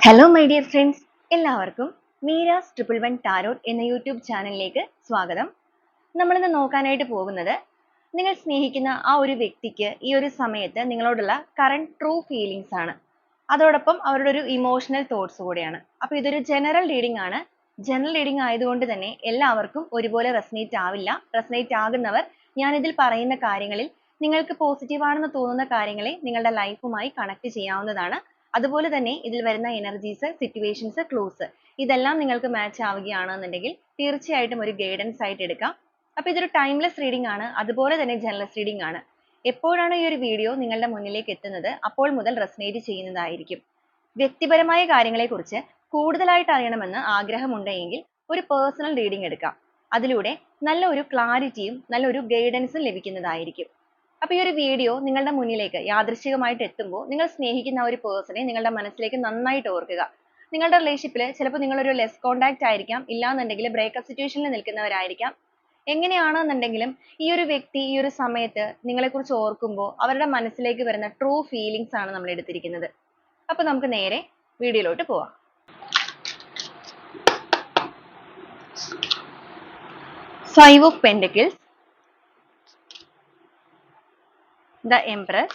Hello my dear friends, എല്ലാവർക്കും Meera's 111 tarot എന്ന YouTube ചാനലിലേക്ക് സ്വാഗതം. നമ്മളിന്ന് നോക്കാനായിട്ട് പോകുന്നത് നിങ്ങൾ സ്നേഹിക്കുന്ന ആ ഒരു വ്യക്തിക്ക് ഈ ഒരു സമയത്ത് നിങ്ങളോടുള്ള കറണ്ട് ട്രൂ ഫീലിങ്സ് ആണ്. അതോടൊപ്പം അവരുടെ ഒരു ഇമോഷണൽ തോട്ട്സ് കൂടെയാണ്. അപ്പോൾ ഇതൊരു ജനറൽ റീഡിംഗ് ആണ്. ജനറൽ റീഡിംഗ് ആയതുകൊണ്ട് തന്നെ എല്ലാവർക്കും ഒരുപോലെ റെസനേറ്റ് ആവില്ല. റെസനേറ്റ് ആകുന്നവർ ഞാൻ ഇതിൽ പറയുന്ന കാര്യങ്ങളിൽ നിങ്ങൾക്ക് പോസിറ്റീവ് ആണെന്ന് തോന്നുന്ന കാര്യങ്ങളെ നിങ്ങളുടെ ലൈഫുമായി കണക്ട് ചെയ്യാവുന്നതാണ്. അതുപോലെ തന്നെ ഇതിൽ വരുന്ന എനർജീസ്, സിറ്റുവേഷൻസ്, ക്ലൂസ് ഇതെല്ലാം നിങ്ങൾക്ക് മാച്ച് ആവുകയാണെന്നുണ്ടെങ്കിൽ തീർച്ചയായിട്ടും ഒരു ഗൈഡൻസ് ആയിട്ട് എടുക്കാം. അപ്പോൾ ഇതൊരു ടൈംലെസ് റീഡിംഗ് ആണ്, അതുപോലെ തന്നെ ജനറൽ റീഡിംഗ് ആണ്. എപ്പോഴാണ് ഈ ഒരു വീഡിയോ നിങ്ങളുടെ മുന്നിലേക്ക് എത്തുന്നത് അപ്പോൾ മുതൽ റെസനേറ്റ് ചെയ്യുന്നതായിരിക്കും. വ്യക്തിപരമായ കാര്യങ്ങളെക്കുറിച്ച് കൂടുതലായിട്ട് അറിയണമെന്ന് ആഗ്രഹമുണ്ടെങ്കിൽ ഒരു പേഴ്സണൽ റീഡിംഗ് എടുക്കാം. അതിലൂടെ നല്ല ഒരു ക്ലാരിറ്റിയും നല്ല ഒരു ഗൈഡൻസും ലഭിക്കുന്നതായിരിക്കും. അപ്പോൾ ഈ ഒരു വീഡിയോ നിങ്ങളുടെ മുന്നിലേക്ക് യാദൃശ്ചികമായിട്ട് എത്തുമ്പോൾ നിങ്ങൾ സ്നേഹിക്കുന്ന ഒരു പേഴ്സണെ നിങ്ങളുടെ മനസ്സിലേക്ക് നന്നായിട്ട് ഓർക്കുക. നിങ്ങളുടെ റിലേഷൻഷിപ്പിൽ ചിലപ്പോൾ നിങ്ങളൊരു ലെസ് കോണ്ടാക്ട് ആയിരിക്കാം, ഇല്ലാന്നുണ്ടെങ്കിൽ ബ്രേക്കപ്പ് സിറ്റുവേഷനിൽ നിൽക്കുന്നവരായിരിക്കാം. എങ്ങനെയാണെന്നുണ്ടെങ്കിലും ഈ ഒരു വ്യക്തി ഈ ഒരു സമയത്ത് നിങ്ങളെക്കുറിച്ച് ഓർക്കുമ്പോൾ അവരുടെ മനസ്സിലേക്ക് വരുന്ന ട്രൂ ഫീലിങ്സ് ആണ് നമ്മൾ എടുത്തിരിക്കുന്നത്. അപ്പോൾ നമുക്ക് നേരെ വീഡിയോയിലോട്ട് പോവാം. Five of Pentacles, the Empress,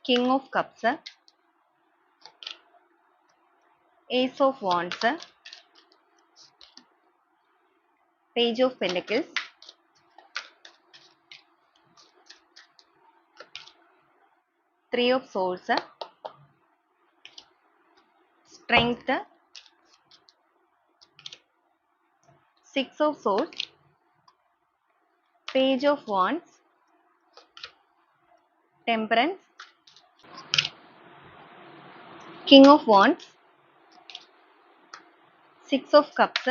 King of Cups, Ace of Wands, Page of Pentacles, Three of Swords, Strength, Six of Swords, Page of Wands, Temperance, King of Wands, Six of Cups,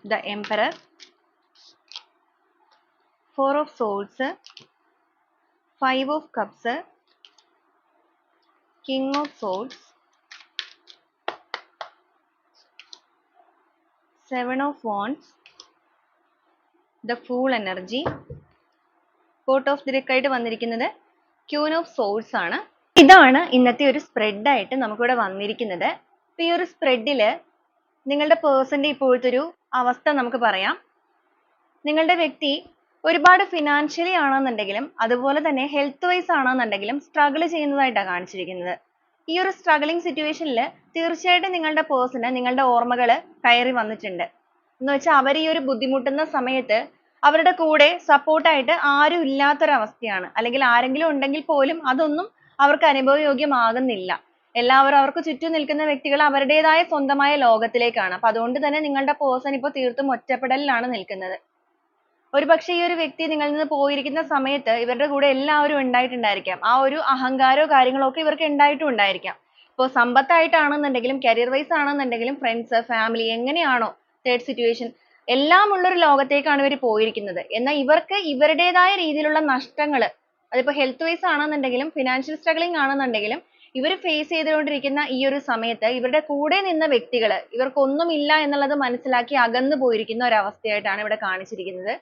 the Emperor, Four of Swords, Five of Cups, King of Swords, Seven of Wands, the Fool energy. Court of the Deck ആയിട്ട് വന്നിരിക്കുന്നത് Queen of Swords ആണ്. ഇതാണ് ഇന്നത്തെ ഒരു spread ആയിട്ട് നമുക്കിവിടെ വന്നിരിക്കുന്നത്. അപ്പോൾ ഈ ഒരു സ്പ്രെഡിൽ നിങ്ങളുടെ പേഴ്സന്റെ ഇപ്പോഴത്തെ ഒരു അവസ്ഥ നമുക്ക് പറയാം. നിങ്ങളുടെ വ്യക്തി ഒരുപാട് ഫിനാൻഷ്യലി ആണെന്നുണ്ടെങ്കിലും അതുപോലെ തന്നെ ഹെൽത്ത് വൈസ് ആണെന്നുണ്ടെങ്കിലും സ്ട്രഗിൾ ചെയ്യുന്നതായിട്ടാണ് കാണിച്ചിരിക്കുന്നത്. ഈ ഒരു സ്ട്രഗിളിങ് സിറ്റുവേഷനിൽ തീർച്ചയായിട്ടും നിങ്ങളുടെ പേഴ്സണ് നിങ്ങളുടെ ഓർമ്മകൾ കയറി വന്നിട്ടുണ്ട്. എന്ന് വെച്ചാൽ അവർ ഈ ഒരു ബുദ്ധിമുട്ടുന്ന സമയത്ത് അവരുടെ കൂടെ സപ്പോർട്ടായിട്ട് ആരും ഇല്ലാത്തൊരവസ്ഥയാണ്. അല്ലെങ്കിൽ ആരെങ്കിലും ഉണ്ടെങ്കിൽ പോലും അതൊന്നും അവർക്ക് അനുഭവയോഗ്യമാകുന്നില്ല. എല്ലാവരും അവർക്ക് ചുറ്റും നിൽക്കുന്ന വ്യക്തികൾ അവരുടേതായ സ്വന്തമായ ലോകത്തിലേക്കാണ്. അപ്പൊ അതുകൊണ്ട് തന്നെ നിങ്ങളുടെ പേഴ്സൺ ഇപ്പോൾ തീർത്തും ഒറ്റപ്പെടലിലാണ് നിൽക്കുന്നത്. ഒരുപക്ഷെ ഈ ഒരു വ്യക്തി നിങ്ങളിൽ നിന്ന് പോയിരിക്കുന്ന സമയത്ത് ഇവരുടെ കൂടെ എല്ലാവരും ഉണ്ടായിട്ടുണ്ടായിരിക്കാം. ആ ഒരു അഹങ്കാരോ കാര്യങ്ങളോ ഒക്കെ ഇവർക്ക് ഉണ്ടായിട്ടുണ്ടായിരിക്കാം. ഇപ്പോൾ സമ്പത്തായിട്ടാണെന്നുണ്ടെങ്കിലും കരിയർ വൈസ് ആണെന്നുണ്ടെങ്കിലും ഫ്രണ്ട്സ്, ഫാമിലി എങ്ങനെയാണോ തേർഡ് സിറ്റുവേഷൻ എല്ലാം ഉള്ളൊരു ലോകത്തേക്കാണ് ഇവർ പോയിരിക്കുന്നത്. എന്നാൽ ഇവർക്ക് ഇവരുടേതായ രീതിയിലുള്ള നഷ്ടങ്ങൾ, അതിപ്പോൾ ഹെൽത്ത് വൈസ് ആണെന്നുണ്ടെങ്കിലും ഫിനാൻഷ്യൽ സ്ട്രഗിളിംഗ് ആണെന്നുണ്ടെങ്കിലും ഇവർ ഫേസ് ചെയ്തുകൊണ്ടിരിക്കുന്ന ഈ ഒരു സമയത്ത് ഇവരുടെ കൂടെ നിന്ന വ്യക്തികൾ ഇവർക്കൊന്നുമില്ല എന്നുള്ളത് മനസ്സിലാക്കി അകന്നു പോയിരിക്കുന്ന ഒരവസ്ഥയായിട്ടാണ് ഇവിടെ കാണിച്ചിരിക്കുന്നത്.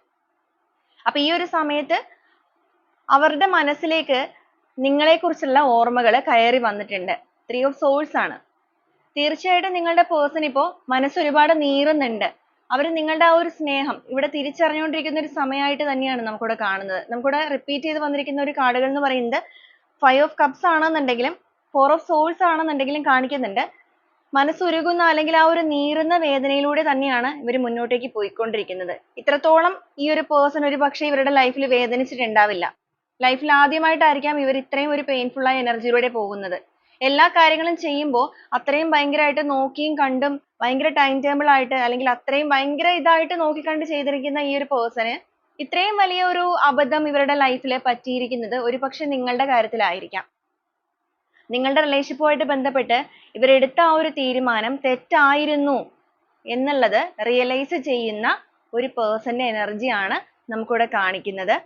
അപ്പൊ ഈ ഒരു സമയത്ത് അവരുടെ മനസ്സിലേക്ക് നിങ്ങളെക്കുറിച്ചുള്ള ഓർമ്മകൾ കയറി വന്നിട്ടുണ്ട്. ത്രീ ഓഫ് സോഴ്സ് ആണ്. തീർച്ചയായിട്ടും നിങ്ങളുടെ പേഴ്സൺ ഇപ്പോൾ മനസ്സ് ഒരുപാട് നീറുന്നുണ്ട്. അവർ നിങ്ങളുടെ ആ ഒരു സ്നേഹം ഇവിടെ തിരിച്ചറിഞ്ഞുകൊണ്ടിരിക്കുന്ന ഒരു സമയമായിട്ട് തന്നെയാണ് നമുക്കിവിടെ കാണുന്നത്. നമുക്കിവിടെ റിപ്പീറ്റ് ചെയ്ത് വന്നിരിക്കുന്ന ഒരു കാർഡുകൾ എന്ന് പറയുന്നത് ഫൈവ് ഓഫ് കപ്സ് ആണെന്നുണ്ടെങ്കിലും ഫോർ ഓഫ് സോഴ്സ് ആണെന്നുണ്ടെങ്കിലും കാണിക്കുന്നുണ്ട്. മനസ്സുരുകുന്ന അല്ലെങ്കിൽ ആ ഒരു നീറുന്ന വേദനയിലൂടെ തന്നെയാണ് ഇവർ മുന്നോട്ടേക്ക് പോയിക്കൊണ്ടിരിക്കുന്നത്. ഇത്രത്തോളം ഈ ഒരു പേഴ്സൺ ഒരു പക്ഷേ ഇവരുടെ ലൈഫിൽ വേദനിച്ചിട്ടുണ്ടാവില്ല. ലൈഫിൽ ആദ്യമായിട്ടായിരിക്കാം ഇവർ ഇത്രയും ഒരു പെയിൻഫുൾ ആയ എനർജിയിലൂടെ പോകുന്നത്. എല്ലാ കാര്യങ്ങളും ചെയ്യുമ്പോൾ അത്രയും ഭയങ്കരമായിട്ട് നോക്കിയും കണ്ടും ഭയങ്കര ടൈം ടേബിൾ ആയിട്ട് അല്ലെങ്കിൽ അത്രയും ഭയങ്കര ഇതായിട്ട് നോക്കിക്കണ്ട് ചെയ്തിരിക്കുന്ന ഈ ഒരു പേഴ്സണ് ഇത്രയും വലിയ ഒരു അബദ്ധം ഇവരുടെ ലൈഫിൽ പറ്റിയിരിക്കുന്നത് ഒരുപക്ഷെ നിങ്ങളുടെ കാര്യത്തിലായിരിക്കാം. നിങ്ങളുടെ റിലേഷൻഷിപ്പുമായിട്ട് ബന്ധപ്പെട്ട് ഇവരെടുത്ത ആ ഒരു തീരുമാനം തെറ്റായിരുന്നു എന്നുള്ളത് റിയലൈസ് ചെയ്യുന്ന ഒരു പേഴ്സന്റെ എനർജിയാണ് നമുക്കിവിടെ കാണിക്കുന്നത്.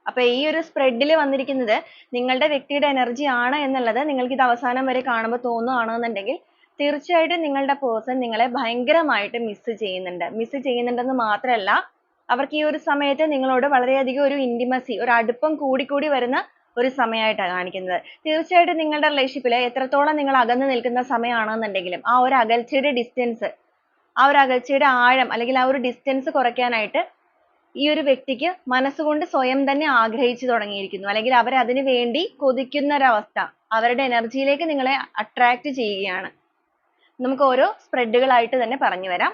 അപ്പൊ ഈ ഒരു സ്പ്രെഡിൽ വന്നിരിക്കുന്നത് നിങ്ങളുടെ വ്യക്തിയുടെ എനർജി ആണ് എന്നുള്ളത് നിങ്ങൾക്ക് ഇത് അവസാനം വരെ കാണുമ്പോൾ തോന്നുകയാണെന്നുണ്ടെങ്കിൽ തീർച്ചയായിട്ടും നിങ്ങളുടെ പേഴ്സൺ നിങ്ങളെ ഭയങ്കരമായിട്ട് മിസ് ചെയ്യുന്നുണ്ടെന്ന് മാത്രമല്ല അവർക്ക് ഈ ഒരു സമയത്ത് നിങ്ങളോട് വളരെയധികം ഒരു ഇന്റിമസി, ഒരു അടുപ്പം കൂടിക്കൂടി വരുന്ന ഒരു സമയമായിട്ടാണ് കാണിക്കുന്നത്. തീർച്ചയായിട്ടും നിങ്ങളുടെ റിലേഷൻഷിപ്പിൽ എത്രത്തോളം നിങ്ങൾ അകന്നു നിൽക്കുന്ന സമയമാണെന്നുണ്ടെങ്കിലും ആ ഒരു അകൽച്ചയുടെ ഡിസ്റ്റൻസ്, ആ ഒരു അകൽച്ചയുടെ ആഴം അല്ലെങ്കിൽ ആ ഒരു ഡിസ്റ്റൻസ് കുറയ്ക്കാനായിട്ട് ഈ ഒരു വ്യക്തിക്ക് മനസ്സുകൊണ്ട് സ്വയം തന്നെ ആഗ്രഹിച്ചു തുടങ്ങിയിരിക്കുന്നു, അല്ലെങ്കിൽ അവർ അതിനു വേണ്ടി കൊതിക്കുന്ന ഒരവസ്ഥ, അവരുടെ എനർജിയിലേക്ക് നിങ്ങളെ അട്രാക്ട് ചെയ്യുകയാണ്. നമുക്ക് ഓരോ സ്പ്രെഡുകളായിട്ട് തന്നെ പറഞ്ഞു വരാം.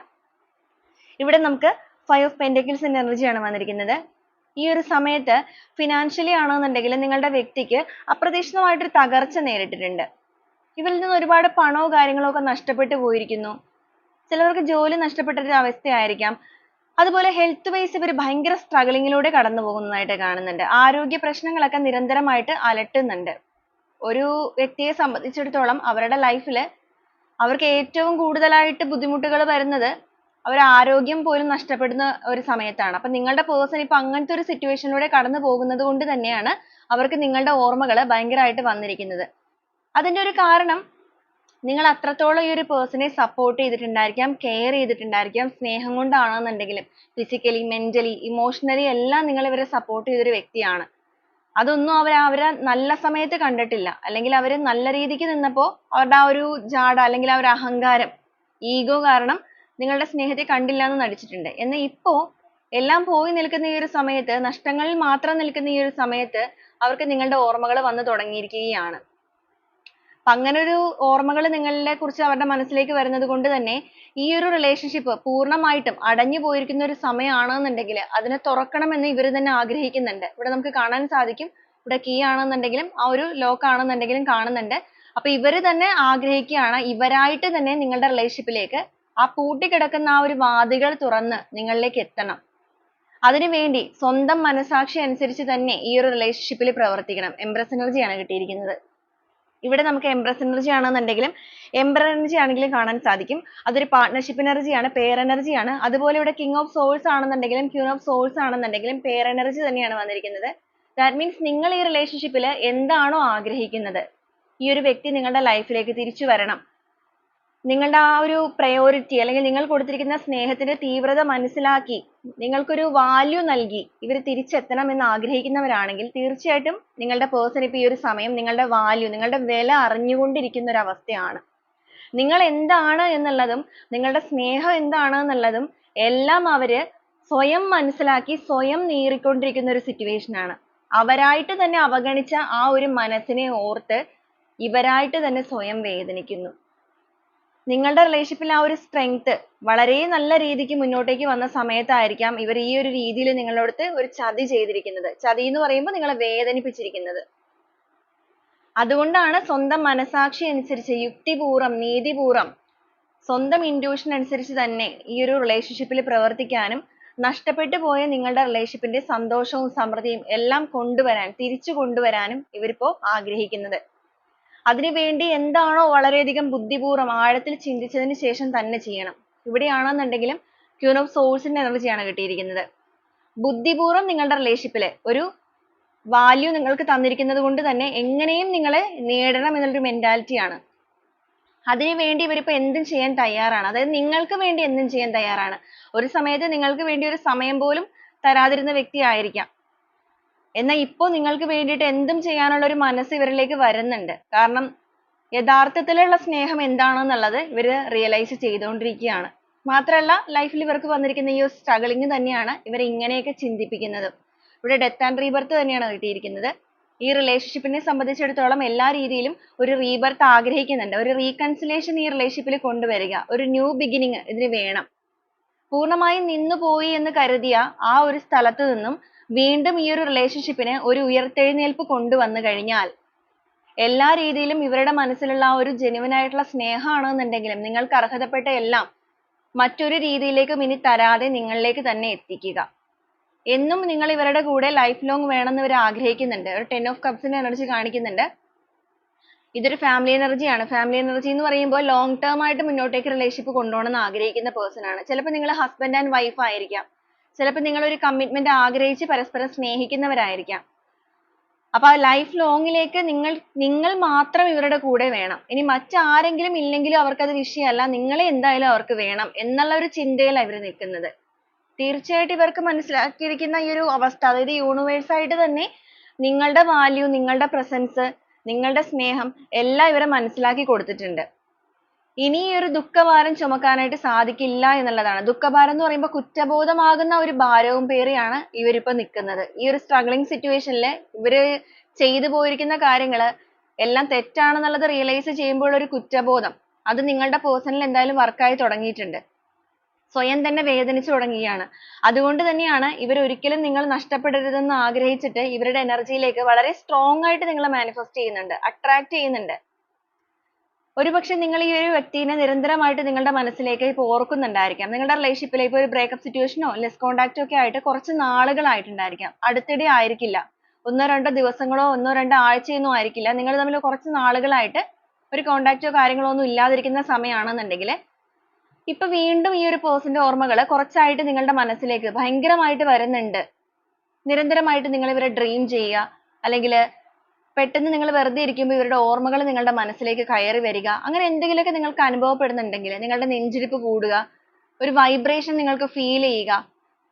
ഇവിടെ നമുക്ക് 5 ഓഫ് പെന്റക്കിൾസിന്റെ എനർജിയാണ് വന്നിരിക്കുന്നത്. ഈ ഒരു സമയത്ത് ഫിനാൻഷ്യലി ആണെന്നുണ്ടെങ്കിൽ നിങ്ങളുടെ വ്യക്തിക്ക് അപ്രതീക്ഷിതമായിട്ടൊരു തകർച്ച നേരിട്ടിട്ടുണ്ട്. ഇവരിൽ നിന്ന് ഒരുപാട് പണമോ കാര്യങ്ങളോ ഒക്കെ നഷ്ടപ്പെട്ടു പോയിരിക്കുന്നു. ചിലർക്ക് ജോലി നഷ്ടപ്പെട്ട ഒരു അവസ്ഥയായിരിക്കാം. അതുപോലെ ഹെൽത്ത് വൈസ് ഇവർ ഭയങ്കര സ്ട്രഗിളിങ്ങിലൂടെ കടന്നു പോകുന്നതായിട്ട് കാണുന്നുണ്ട്. ആരോഗ്യ പ്രശ്നങ്ങളൊക്കെ നിരന്തരമായിട്ട് അലട്ടുന്നുണ്ട്. ഒരു വ്യക്തിയെ സംബന്ധിച്ചിടത്തോളം അവരുടെ ലൈഫിൽ അവർക്ക് ഏറ്റവും കൂടുതലായിട്ട് ബുദ്ധിമുട്ടുകൾ വരുന്നത് അവർ ആരോഗ്യം പോലും നഷ്ടപ്പെടുന്ന ഒരു സമയത്താണ്. അപ്പൊ നിങ്ങളുടെ പേഴ്സൺ ഇപ്പൊ അങ്ങനത്തെ ഒരു സിറ്റുവേഷനിലൂടെ കടന്നു പോകുന്നത് കൊണ്ട് തന്നെയാണ് അവർക്ക് നിങ്ങളുടെ ഓർമ്മകൾ ഭയങ്കരമായിട്ട് വന്നിരിക്കുന്നത്. അതിന്റെ ഒരു കാരണം നിങ്ങൾ അത്രത്തോളം ഈ ഒരു പേഴ്സണെ സപ്പോർട്ട് ചെയ്തിട്ടുണ്ടായിരിക്കാം, കെയർ ചെയ്തിട്ടുണ്ടായിരിക്കാം. സ്നേഹം കൊണ്ടാണെന്നുണ്ടെങ്കിലും ഫിസിക്കലി, മെന്റലി, ഇമോഷണലി എല്ലാം നിങ്ങൾ ഇവരെ സപ്പോർട്ട് ചെയ്തൊരു വ്യക്തിയാണ്. അതൊന്നും അവരെ നല്ല സമയത്ത് കണ്ടിട്ടില്ല, അല്ലെങ്കിൽ അവർ നല്ല രീതിക്ക് നിന്നപ്പോൾ അവരുടെ ആ ഒരു ജാഡ അല്ലെങ്കിൽ ആ ഒരു അഹങ്കാരം, ഈഗോ കാരണം നിങ്ങളുടെ സ്നേഹത്തെ കണ്ടില്ല എന്ന് നടിച്ചിട്ടുണ്ട്. എന്നാൽ ഇപ്പോ എല്ലാം പോയി നിൽക്കുന്ന ഈ ഒരു സമയത്ത്, നഷ്ടങ്ങളിൽ മാത്രം നിൽക്കുന്ന ഈ ഒരു സമയത്ത് അവർക്ക് നിങ്ങളുടെ ഓർമ്മകൾ വന്നു തുടങ്ങിയിരിക്കുകയാണ്. അങ്ങനെ ഒരു ഓർമ്മകൾ നിങ്ങളെ കുറിച്ച് അവരുടെ മനസ്സിലേക്ക് വരുന്നത് കൊണ്ട് തന്നെ ഈ ഒരു റിലേഷൻഷിപ്പ് പൂർണ്ണമായിട്ടും അടഞ്ഞു പോയിരിക്കുന്ന ഒരു സമയമാണെന്നുണ്ടെങ്കിൽ അതിനെ തുറക്കണമെന്ന് ഇവർ തന്നെ ആഗ്രഹിക്കുന്നുണ്ട്. ഇവിടെ നമുക്ക് കാണാൻ സാധിക്കും, ഇവിടെ കീ ആണെന്നുണ്ടെങ്കിലും ആ ഒരു ലോക്ക് ആണെന്നുണ്ടെങ്കിലും കാണുന്നുണ്ട്. അപ്പൊ ഇവര് തന്നെ ആഗ്രഹിക്കുകയാണ് ഇവരായിട്ട് തന്നെ നിങ്ങളുടെ റിലേഷൻഷിപ്പിലേക്ക് ആ പൂട്ടിക്കിടക്കുന്ന ആ ഒരു വാതിലുകൾ തുറന്ന് നിങ്ങളിലേക്ക് എത്തണം. അതിനുവേണ്ടി സ്വന്തം മനസാക്ഷി അനുസരിച്ച് തന്നെ ഈ ഒരു റിലേഷൻഷിപ്പിൽ പ്രവർത്തിക്കണം. എംപ്രസ് എനർജിയാണ് കിട്ടിയിരിക്കുന്നത്. ഇവിടെ നമുക്ക് എംപ്രസ് എനർജി ആണെന്നുണ്ടെങ്കിലും എംബർ എനർജി ആണെങ്കിലും കാണാൻ സാധിക്കും. അതൊരു പാർട്ട്ണർഷിപ്പ് എനർജിയാണ്, പെയർ എനർജിയാണ്. അതുപോലെ ഇവിടെ കിങ് ഓഫ് സോൾസ് ആണെന്നുണ്ടെങ്കിലും ക്യൂൻ ഓഫ് സോൾസ് ആണെന്നുണ്ടെങ്കിലും പെയർ എനർജി തന്നെയാണ് വന്നിരിക്കുന്നത്. ദാറ്റ് മീൻസ് നിങ്ങൾ ഈ റിലേഷൻഷിപ്പിൽ എന്താണോ ആഗ്രഹിക്കുന്നത്, ഈ ഒരു വ്യക്തി നിങ്ങളുടെ ലൈഫിലേക്ക് തിരിച്ചു വരണം, നിങ്ങളുടെ ആ ഒരു പ്രയോറിറ്റി അല്ലെങ്കിൽ നിങ്ങൾ കൊടുത്തിരിക്കുന്ന സ്നേഹത്തിന്റെ തീവ്രത മനസ്സിലാക്കി നിങ്ങൾക്കൊരു വാല്യൂ നൽകി ഇവർ തിരിച്ചെത്തണം എന്ന് ആഗ്രഹിക്കുന്നവരാണെങ്കിൽ തീർച്ചയായിട്ടും നിങ്ങളുടെ പേഴ്സൺ ഇപ്പോൾ ഈ ഒരു സമയം നിങ്ങളുടെ വാല്യൂ, നിങ്ങളുടെ വില അറിഞ്ഞുകൊണ്ടിരിക്കുന്ന ഒരു അവസ്ഥയാണ്. നിങ്ങൾ എന്താണ് എന്നുള്ളതും നിങ്ങളുടെ സ്നേഹം എന്താണ് എന്നുള്ളതും എല്ലാം അവര് സ്വയം മനസ്സിലാക്കി സ്വയം നേറിക്കൊണ്ടിരിക്കുന്ന ഒരു സിറ്റുവേഷൻ ആണ്. അവരായിട്ട് തന്നെ അവഗണിച്ച ആ ഒരു മനസ്സിനെ ഓർത്ത് ഇവരായിട്ട് തന്നെ സ്വയം വേദനിക്കുന്നു. നിങ്ങളുടെ റിലേഷൻഷിപ്പിൽ ആ ഒരു സ്ട്രെങ്ത് വളരെ നല്ല രീതിക്ക് മുന്നോട്ടേക്ക് വന്ന സമയത്തായിരിക്കാം ഇവർ ഈ ഒരു രീതിയിൽ നിങ്ങളോടത്ത് ഒരു ചതി ചെയ്തിരിക്കുന്നത്. ചതി എന്ന് പറയുമ്പോൾ നിങ്ങളെ വേദനിപ്പിച്ചിരിക്കുന്നത്. അതുകൊണ്ടാണ് സ്വന്തം മനസാക്ഷി അനുസരിച്ച് യുക്തിപൂർവ്വം, നീതിപൂർവ്വം, സ്വന്തം ഇൻറ്റ്യൂഷൻ അനുസരിച്ച് തന്നെ ഈ ഒരു റിലേഷൻഷിപ്പിൽ പ്രവർത്തിക്കാനും നഷ്ടപ്പെട്ടു പോയ നിങ്ങളുടെ റിലേഷൻഷിപ്പിന്റെ സന്തോഷവും സമൃദ്ധിയും എല്ലാം കൊണ്ടുവരാൻ, തിരിച്ചു കൊണ്ടുവരാനും ഇവരിപ്പോ ആഗ്രഹിക്കുന്നത്. അതിനുവേണ്ടി എന്താണോ വളരെയധികം ബുദ്ധിപൂർവ്വം ആഴത്തിൽ ചിന്തിച്ചതിന് ശേഷം തന്നെ ചെയ്യണം. ഇവിടെയാണെന്നുണ്ടെങ്കിലും ക്യൂൻ ഓഫ് സോൾസിന്റെ എനർജിയാണ് കിട്ടിയിരിക്കുന്നത്. ബുദ്ധിപൂർവ്വം നിങ്ങളുടെ റിലേഷൻഷിപ്പിൽ ഒരു വാല്യൂ നിങ്ങൾക്ക് തന്നിരിക്കുന്നത് കൊണ്ട് തന്നെ എങ്ങനെയും നിങ്ങളെ നേടണം എന്നുള്ളൊരു മെന്റാലിറ്റിയാണ്. അതിനുവേണ്ടി ഇവരിപ്പോ എന്തും ചെയ്യാൻ തയ്യാറാണ്. അതായത് നിങ്ങൾക്ക് വേണ്ടി എന്തും ചെയ്യാൻ തയ്യാറാണ്. ഒരു സമയത്ത് നിങ്ങൾക്ക് വേണ്ടി ഒരു സമയം പോലും തരാതിരുന്ന വ്യക്തി ആയിരിക്കാം. എന്നാൽ ഇപ്പോൾ നിങ്ങൾക്ക് വേണ്ടിയിട്ട് എന്തും ചെയ്യാനുള്ള ഒരു മനസ്സ് ഇവരിലേക്ക് വരുന്നുണ്ട്. കാരണം യഥാർത്ഥത്തിലുള്ള സ്നേഹം എന്താണെന്നുള്ളത് ഇവർ റിയലൈസ് ചെയ്തുകൊണ്ടിരിക്കുകയാണ്. മാത്രമല്ല ലൈഫിൽ ഇവർക്ക് വന്നിരിക്കുന്ന ഈ ഒരു സ്ട്രഗിളിങ് തന്നെയാണ് ഇവരെ ഇങ്ങനെയൊക്കെ ചിന്തിപ്പിക്കുന്നത്. ഇവിടെ ഡെത്ത് ആൻഡ് റീബർത്ത് തന്നെയാണ് കിട്ടിയിരിക്കുന്നത്. ഈ റിലേഷൻഷിപ്പിനെ സംബന്ധിച്ചിടത്തോളം എല്ലാ രീതിയിലും ഒരു റീബർത്ത് ആഗ്രഹിക്കുന്നുണ്ട്. ഒരു റീകൺസിലേഷൻ ഈ റിലേഷൻഷിപ്പിൽ കൊണ്ടുവരിക, ഒരു ന്യൂ ബിഗിനിങ് ഇതിന് വേണം. പൂർണ്ണമായും നിന്നുപോയി എന്ന് കരുതിയ ആ ഒരു സ്ഥലത്ത് നിന്നും വീണ്ടും ഈ ഒരു റിലേഷൻഷിപ്പിന് ഒരു ഉയർത്തെഴുന്നേൽപ്പ് കൊണ്ടുവന്നു കഴിഞ്ഞാൽ എല്ലാ രീതിയിലും ഇവരുടെ മനസ്സിലുള്ള ആ ഒരു ജെന്യുവൻ ആയിട്ടുള്ള സ്നേഹമാണെന്നുണ്ടെങ്കിലും നിങ്ങൾക്ക് അർഹതപ്പെട്ട എല്ലാം മറ്റൊരു രീതിയിലേക്കും ഇനി തരാതെ നിങ്ങളിലേക്ക് തന്നെ എത്തിക്കുക. എന്നും നിങ്ങൾ ഇവരുടെ കൂടെ ലൈഫ് ലോങ് വേണമെന്ന് ഇവർ ആഗ്രഹിക്കുന്നുണ്ട്. ഒരു 10 ഓഫ് കപ്സിന്റെ എനർജി കാണിക്കുന്നുണ്ട്. ഇതൊരു ഫാമിലി എനർജിയാണ്. ഫാമിലി എനർജി എന്ന് പറയുമ്പോൾ ലോങ് ടേം ആയിട്ട് മുന്നോട്ടേക്ക് റിലേഷൻഷിപ്പ് കൊണ്ടുപോകണമെന്ന് ആഗ്രഹിക്കുന്ന പേഴ്സൺ ആണ്. ചിലപ്പോൾ നിങ്ങൾ ഹസ്ബൻഡ് ആൻഡ് വൈഫ് ആയിരിക്കാം. ചിലപ്പോൾ നിങ്ങൾ ഒരു കമ്മിറ്റ്മെന്റ് ആഗ്രഹിച്ച് പരസ്പരം സ്നേഹിക്കുന്നവരായിരിക്കാം. അപ്പൊ ആ ലൈഫ് ലോങ്ങിലേക്ക് നിങ്ങൾ മാത്രം ഇവരുടെ കൂടെ വേണം. ഇനി മറ്റാരെങ്കിലും ഇല്ലെങ്കിലും അവർക്കത് വിഷയമല്ല, നിങ്ങളെ എന്തായാലും അവർക്ക് വേണം എന്നുള്ള ഒരു ചിന്തയിലാണ് ഇവർ നിൽക്കുന്നത്. തീർച്ചയായിട്ടും ഇവർക്ക് മനസ്സിലാക്കിയിരിക്കുന്ന ഈ ഒരു അവസ്ഥ, അതായത് യൂണിവേഴ്സ് ആയിട്ട് തന്നെ നിങ്ങളുടെ വാല്യൂ, നിങ്ങളുടെ പ്രസൻസ്, നിങ്ങളുടെ സ്നേഹം എല്ലാം ഇവരെ മനസ്സിലാക്കി കൊടുത്തിട്ടുണ്ട്. ഇനി ഈ ഒരു ദുഃഖഭാരം ചുമക്കാനായിട്ട് സാധിക്കില്ല എന്നുള്ളതാണ്. ദുഃഖഭാരം എന്ന് പറയുമ്പോൾ കുറ്റബോധമാകുന്ന ഒരു ഭാരവും പേറിയാണ് ഇവരിപ്പോ നിൽക്കുന്നത്. ഈ ഒരു സ്ട്രഗ്ലിംഗ് സിറ്റുവേഷനിൽ ഇവര് ചെയ്തു പോയിരിക്കുന്ന കാര്യങ്ങൾ എല്ലാം തെറ്റാണെന്നുള്ളത് റിയലൈസ് ചെയ്യുമ്പോൾ ഒരു കുറ്റബോധം അത് നിങ്ങളുടെ പേഴ്സണിൽ എന്തായാലും വർക്കായി തുടങ്ങിയിട്ടുണ്ട്. സ്വയം തന്നെ വേദനിച്ചു തുടങ്ങുകയാണ്. അതുകൊണ്ട് തന്നെയാണ് ഇവർ ഒരിക്കലും നിങ്ങൾ നഷ്ടപ്പെടരുതെന്ന് ആഗ്രഹിച്ചിട്ട് ഇവരുടെ എനർജിയിലേക്ക് വളരെ സ്ട്രോങ് ആയിട്ട് നിങ്ങളെ മാനിഫെസ്റ്റ് ചെയ്യുന്നുണ്ട്, അട്രാക്ട് ചെയ്യുന്നുണ്ട്. ഒരുപക്ഷെ നിങ്ങൾ ഈ ഒരു വ്യക്തിനെ നിരന്തരമായിട്ട് നിങ്ങളുടെ മനസ്സിലേക്ക് ഇപ്പോൾ ഓർക്കുന്നുണ്ടായിരിക്കാം. നിങ്ങളുടെ റിലേഷൻഷിപ്പിൽ ഇപ്പോൾ ഒരു ബ്രേക്കപ്പ് സിറ്റുവേഷനോ ലെസ് കോണ്ടാക്റ്റോ ഒക്കെ ആയിട്ട് കുറച്ച് നാളുകളായിട്ടുണ്ടായിരിക്കാം. അടുത്തിടെ ആയിരിക്കില്ല. 1-2 ദിവസങ്ങളോ 1-2 ആഴ്ചയൊന്നും ആയിരിക്കില്ല. നിങ്ങൾ തമ്മിൽ കുറച്ച് നാളുകളായിട്ട് ഒരു കോണ്ടാക്റ്റോ കാര്യങ്ങളോ ഒന്നും ഇല്ലാതിരിക്കുന്ന സമയമാണെന്നുണ്ടെങ്കിൽ ഇപ്പൊ വീണ്ടും ഈ ഒരു പേഴ്സന്റെ ഓർമ്മകൾ കുറച്ചായിട്ട് നിങ്ങളുടെ മനസ്സിലേക്ക് ഭയങ്കരമായിട്ട് വരുന്നുണ്ട്. നിരന്തരമായിട്ട് നിങ്ങൾ ഇവരെ ഡ്രീം ചെയ്യുക, അല്ലെങ്കിൽ പെട്ടെന്ന് നിങ്ങൾ വെറുതെ ഇരിക്കുമ്പോൾ ഇവരുടെ ഓർമ്മകൾ നിങ്ങളുടെ മനസ്സിലേക്ക് കയറി വരിക, അങ്ങനെ എന്തെങ്കിലുമൊക്കെ നിങ്ങൾക്ക് അനുഭവപ്പെടുന്നുണ്ടെങ്കിൽ നിങ്ങളുടെ നെഞ്ചിടിപ്പ് കൂടുക, ഒരു വൈബ്രേഷൻ നിങ്ങൾക്ക് ഫീൽ ചെയ്യുക,